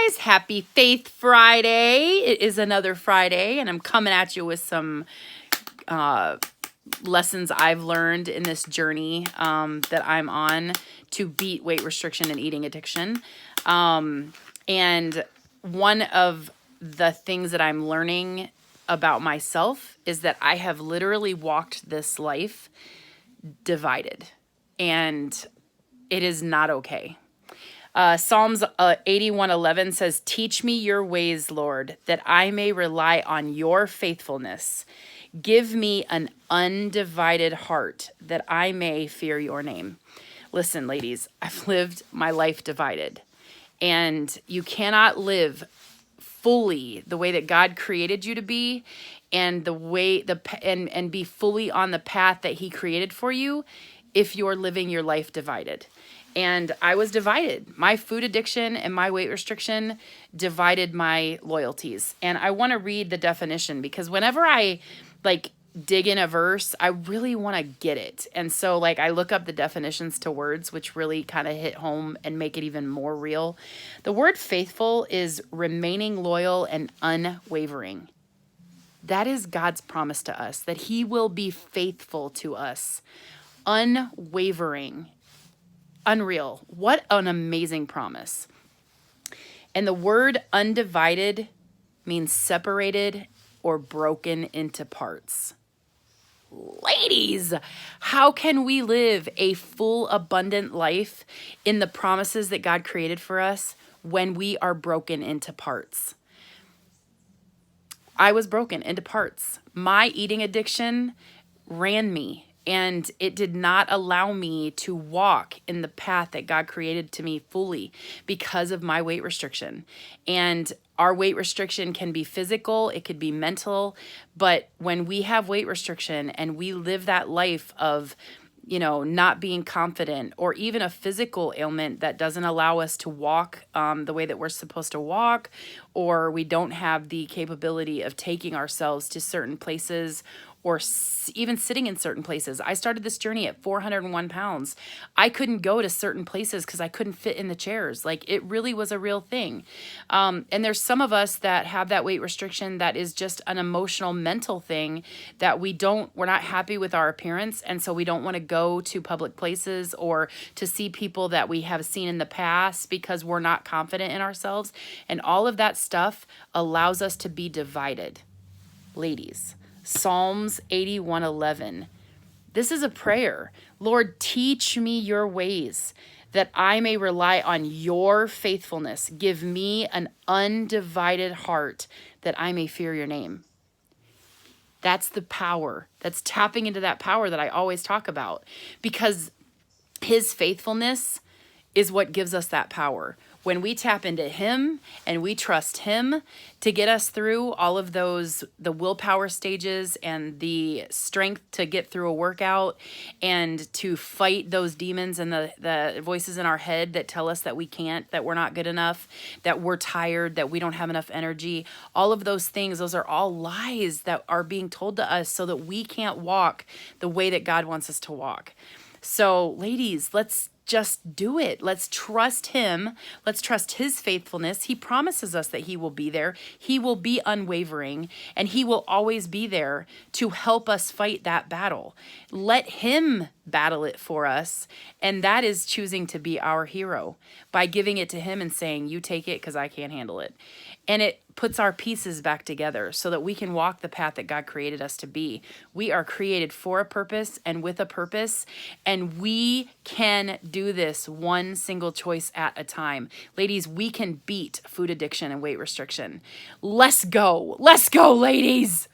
guys, happy Faith Friday. It is another Friday, and I'm coming at you with some lessons I've learned in this journey that I'm on to beat weight restriction and eating addiction. And one of the things that I'm learning about myself is that I have literally walked this life divided, and it is not okay. Psalms 81:11 says, "Teach me your ways, Lord, that I may rely on your faithfulness. Give me an undivided heart that I may fear your name." Listen, ladies, I've lived my life divided, and you cannot live fully the way that God created you to be and and be fully on the path that he created for you if you're living your life divided. And I was divided. My food addiction and my weight restriction divided my loyalties. And I want to read the definition because whenever I dig in a verse, I really want to get it. And so I look up the definitions to words, which really kind of hit home and make it even more real. The word faithful is remaining loyal and unwavering. That is God's promise to us, that he will be faithful to us. Unwavering. Unreal. What an amazing promise. And the word undivided means separated or broken into parts. Ladies, how can we live a full, abundant life in the promises that God created for us when we are broken into parts? I was broken into parts. My eating addiction ran me. And it did not allow me to walk in the path that God created to me fully because of my weight restriction. And our weight restriction can be physical, it could be mental, but when we have weight restriction and we live that life of not being confident, or even a physical ailment that doesn't allow us to walk the way that we're supposed to walk, or we don't have the capability of taking ourselves to certain places or even sitting in certain places. I started this journey at 401 pounds. I couldn't go to certain places because I couldn't fit in the chairs. It really was a real thing. And there's some of us that have that weight restriction that is just an emotional, mental thing that we're not happy with our appearance. And so we don't want to go to public places or to see people that we have seen in the past because we're not confident in ourselves. And all of that stuff allows us to be divided. Ladies, Psalms 81:11. This is a prayer. Lord, teach me your ways that I may rely on your faithfulness. Give me an undivided heart that I may fear your name. That's the power. That's tapping into that power that I always talk about, because his faithfulness is what gives us that power. When we tap into him and we trust him to get us through all of the willpower stages and the strength to get through a workout and to fight those demons and the voices in our head that tell us that we can't, that we're not good enough, that we're tired, that we don't have enough energy, all of those things, those are all lies that are being told to us so that we can't walk the way that God wants us to walk. So ladies, let's just do it. Let's trust him. Let's trust his faithfulness. He promises us that he will be there. He will be unwavering, and he will always be there to help us fight that battle. Let him battle it for us, and that is choosing to be our hero by giving it to him and saying, you take it because I can't handle it. And it puts our pieces back together so that we can walk the path that God created us to be. We are created for a purpose and with a purpose, and we can do this one single choice at a time. Ladies, we can beat food addiction and weight restriction. Let's go. Let's go, ladies.